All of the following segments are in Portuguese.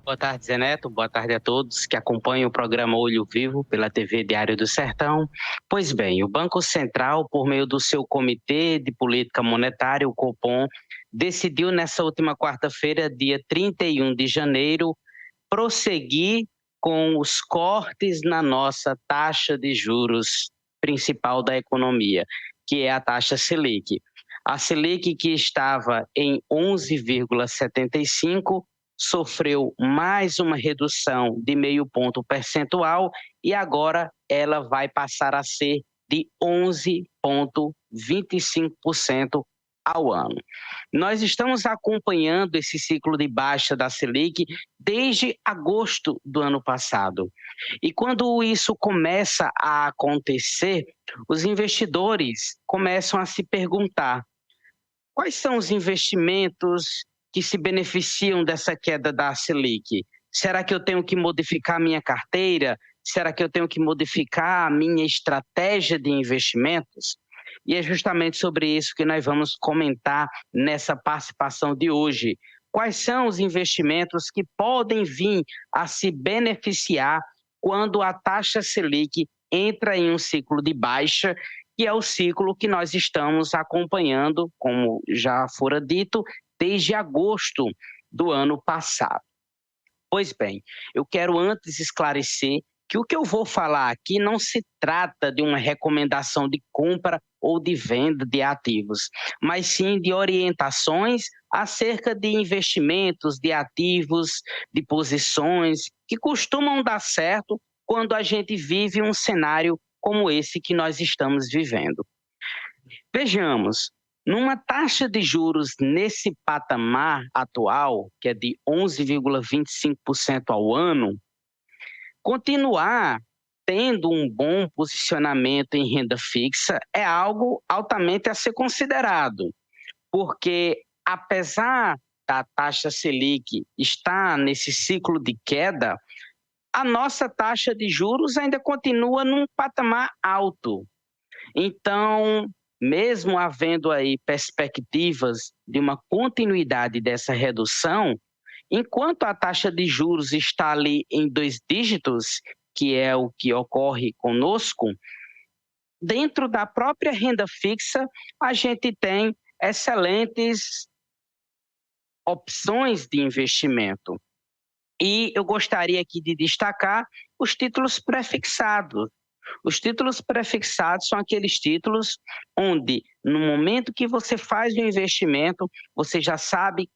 Boa tarde, Zé Neto. Boa tarde a todos que acompanham o programa Olho Vivo pela TV Diário do Sertão. Pois bem, o Banco Central, por meio do seu Comitê de Política Monetária, o Copom, decidiu nessa última quarta-feira, dia 31 de janeiro, prosseguir com os cortes na nossa taxa de juros principal da economia, que é a taxa Selic. A Selic, que estava em 11,75, sofreu mais uma redução de meio ponto percentual e agora ela vai passar a ser de 11,25% ao ano. Nós estamos acompanhando esse ciclo de baixa da Selic desde agosto do ano passado. E quando isso começa a acontecer, os investidores começam a se perguntar: quais são os investimentos que se beneficiam dessa queda da Selic? Será que eu tenho que modificar a minha carteira? Será que eu tenho que modificar a minha estratégia de investimentos? E é justamente sobre isso que nós vamos comentar nessa participação de hoje. Quais são os investimentos que podem vir a se beneficiar quando a taxa Selic entra em um ciclo de baixa, que é o ciclo que nós estamos acompanhando, como já fora dito, desde agosto do ano passado. Pois bem, eu quero antes esclarecer que o que eu vou falar aqui não se trata de uma recomendação de compra ou de venda de ativos, mas sim de orientações acerca de investimentos, de ativos, de posições que costumam dar certo quando a gente vive um cenário como esse que nós estamos vivendo. Vejamos, numa taxa de juros nesse patamar atual, que é de 11,25% ao ano, continuar tendo um bom posicionamento em renda fixa é algo altamente a ser considerado, porque apesar da taxa Selic estar nesse ciclo de queda, a nossa taxa de juros ainda continua num patamar alto. Então, mesmo havendo aí perspectivas de uma continuidade dessa redução, enquanto a taxa de juros está ali em 2 dígitos, que é o que ocorre conosco, dentro da própria renda fixa, a gente tem excelentes opções de investimento. E eu gostaria aqui de destacar os títulos prefixados. Os títulos prefixados são aqueles títulos onde, no momento que você faz o investimento, você já sabe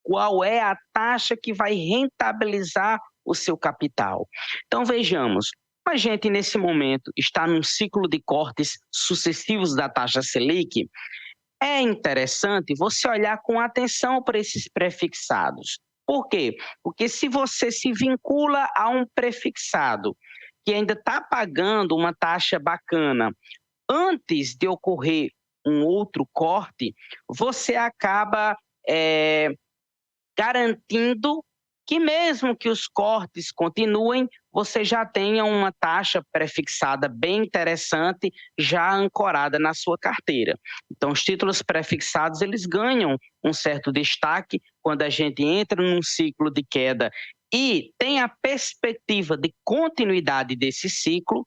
qual é a taxa que vai rentabilizar o seu capital. Então, vejamos, a gente nesse momento está num ciclo de cortes sucessivos da taxa Selic. É interessante você olhar com atenção para esses prefixados. Por quê? Porque se você se vincula a um prefixado que ainda está pagando uma taxa bacana antes de ocorrer um outro corte, você acaba garantindo que mesmo que os cortes continuem, você já tenha uma taxa prefixada bem interessante, já ancorada na sua carteira. Então, os títulos prefixados, eles ganham um certo destaque quando a gente entra num ciclo de queda e tem a perspectiva de continuidade desse ciclo,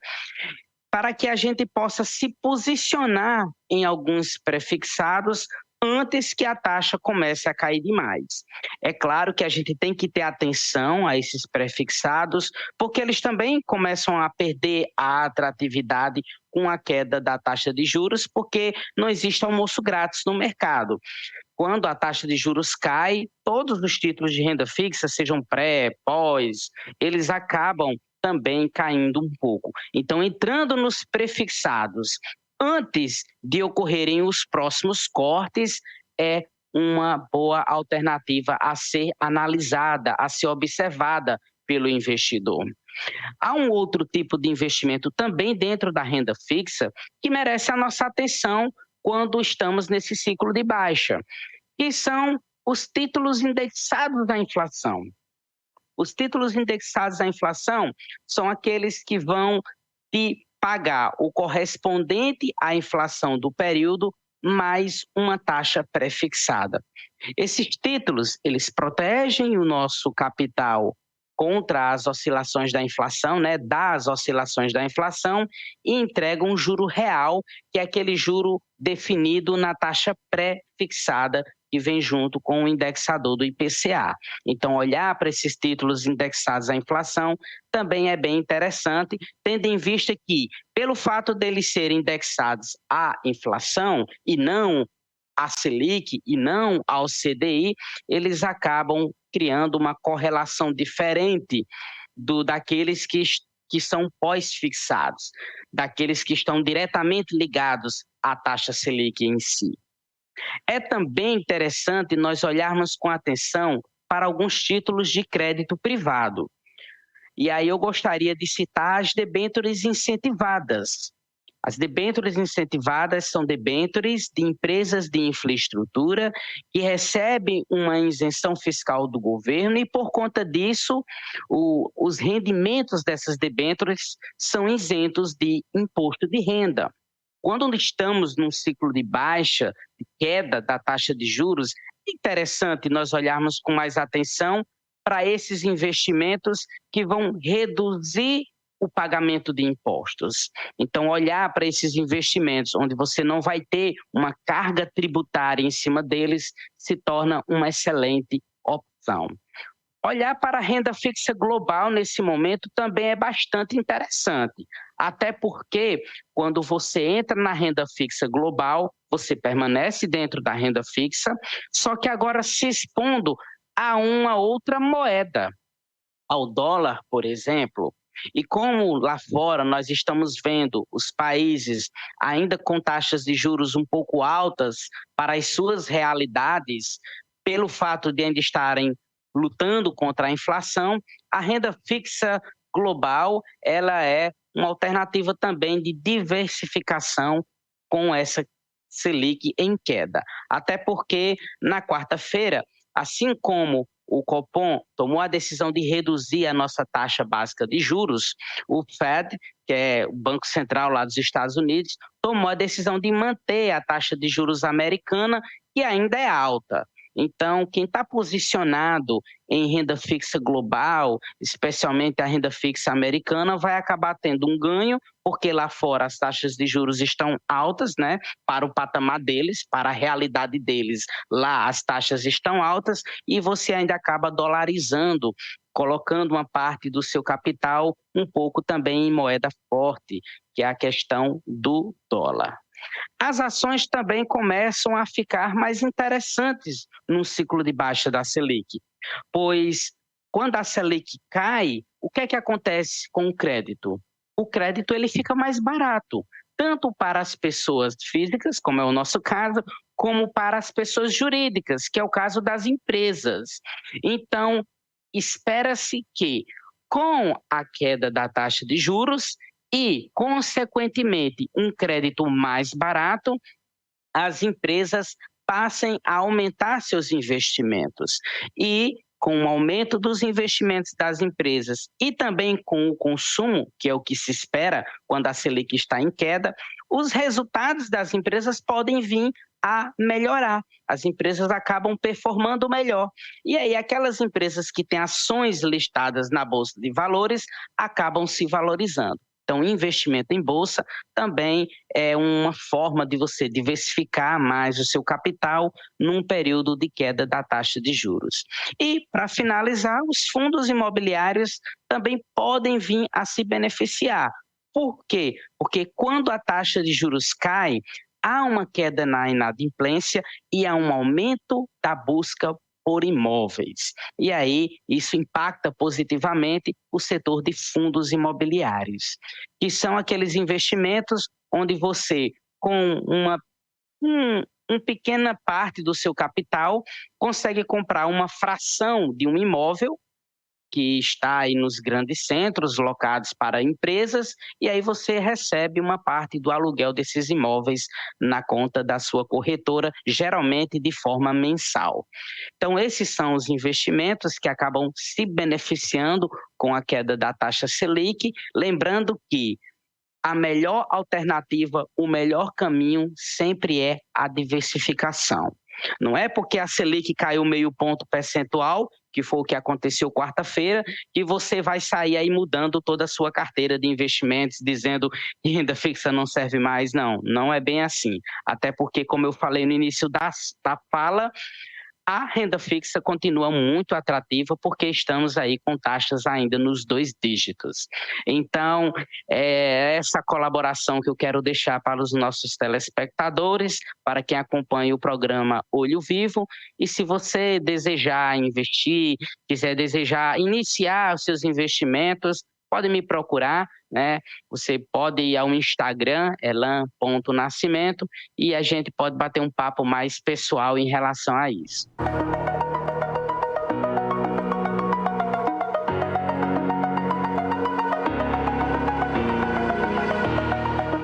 para que a gente possa se posicionar em alguns prefixados antes que a taxa comece a cair demais. É claro que a gente tem que ter atenção a esses prefixados, porque eles também começam a perder a atratividade com a queda da taxa de juros, porque não existe almoço grátis no mercado. Quando a taxa de juros cai, todos os títulos de renda fixa, sejam pré, pós, eles acabam também caindo um pouco. Então, entrando nos prefixados antes de ocorrerem os próximos cortes, é uma boa alternativa a ser analisada, a ser observada pelo investidor. Há um outro tipo de investimento também dentro da renda fixa que merece a nossa atenção quando estamos nesse ciclo de baixa, que são os títulos indexados à inflação. Os títulos indexados à inflação são aqueles que vão te pagar o correspondente à inflação do período mais uma taxa prefixada. Esses títulos, eles protegem o nosso capital contra as oscilações da inflação, né, das oscilações da inflação, e entrega um juro real, que é aquele juro definido na taxa pré-fixada que vem junto com o indexador do IPCA. Então, olhar para esses títulos indexados à inflação também é bem interessante, tendo em vista que, pelo fato deles serem indexados à inflação e não à Selic e não ao CDI, eles acabam criando uma correlação diferente daqueles que são pós-fixados, daqueles que estão diretamente ligados à taxa Selic em si. É também interessante nós olharmos com atenção para alguns títulos de crédito privado. E aí eu gostaria de citar as debêntures incentivadas. As debêntures incentivadas são debêntures de empresas de infraestrutura que recebem uma isenção fiscal do governo e, por conta disso, os rendimentos dessas debêntures são isentos de imposto de renda. Quando estamos num ciclo de baixa, de queda da taxa de juros, é interessante nós olharmos com mais atenção para esses investimentos que vão reduzir o pagamento de impostos. Então, olhar para esses investimentos, onde você não vai ter uma carga tributária em cima deles, se torna uma excelente opção. Olhar para a renda fixa global nesse momento também é bastante interessante, até porque quando você entra na renda fixa global, você permanece dentro da renda fixa, só que agora se expondo a uma outra moeda, ao dólar, por exemplo. E como lá fora nós estamos vendo os países ainda com taxas de juros um pouco altas para as suas realidades, pelo fato de ainda estarem lutando contra a inflação, a renda fixa global ela é uma alternativa também de diversificação com essa Selic em queda. Até porque na quarta-feira, assim como o Copom tomou a decisão de reduzir a nossa taxa básica de juros, o Fed, que é o Banco Central lá dos Estados Unidos, tomou a decisão de manter a taxa de juros americana, que ainda é alta. Então, quem está posicionado em renda fixa global, especialmente a renda fixa americana, vai acabar tendo um ganho, porque lá fora as taxas de juros estão altas, né, para o patamar deles, para a realidade deles. Lá as taxas estão altas e você ainda acaba dolarizando, colocando uma parte do seu capital um pouco também em moeda forte, que é a questão do dólar. As ações também começam a ficar mais interessantes no ciclo de baixa da Selic, pois quando a Selic cai, o que é que acontece com o crédito? O crédito ele fica mais barato, tanto para as pessoas físicas, como é o nosso caso, como para as pessoas jurídicas, que é o caso das empresas. Então, espera-se que, com a queda da taxa de juros, e, consequentemente, um crédito mais barato, as empresas passem a aumentar seus investimentos. E, com o aumento dos investimentos das empresas e também com o consumo, que é o que se espera quando a Selic está em queda, os resultados das empresas podem vir a melhorar. As empresas acabam performando melhor. E aí, aquelas empresas que têm ações listadas na Bolsa de Valores acabam se valorizando. Então, investimento em bolsa também é uma forma de você diversificar mais o seu capital num período de queda da taxa de juros. E, para finalizar, os fundos imobiliários também podem vir a se beneficiar. Por quê? Porque quando a taxa de juros cai, há uma queda na inadimplência e há um aumento da busca por imóveis. E aí, isso impacta positivamente o setor de fundos imobiliários, que são aqueles investimentos onde você, com uma pequena parte do seu capital, consegue comprar uma fração de um imóvel que está aí nos grandes centros locados para empresas, e aí você recebe uma parte do aluguel desses imóveis na conta da sua corretora, geralmente de forma mensal. Então, esses são os investimentos que acabam se beneficiando com a queda da taxa Selic, lembrando que a melhor alternativa, o melhor caminho sempre é a diversificação. Não é porque a Selic caiu meio ponto percentual, que foi o que aconteceu quarta-feira, que você vai sair aí mudando toda a sua carteira de investimentos, dizendo que renda fixa não serve mais. Não, não é bem assim. Até porque, como eu falei no início da fala, a renda fixa continua muito atrativa porque estamos aí com taxas ainda nos 2 dígitos. Então, é essa colaboração que eu quero deixar para os nossos telespectadores, para quem acompanha o programa Olho Vivo. E se você desejar investir, desejar iniciar os seus investimentos, pode me procurar, né? Você pode ir ao Instagram, elan.nascimento, e a gente pode bater um papo mais pessoal em relação a isso.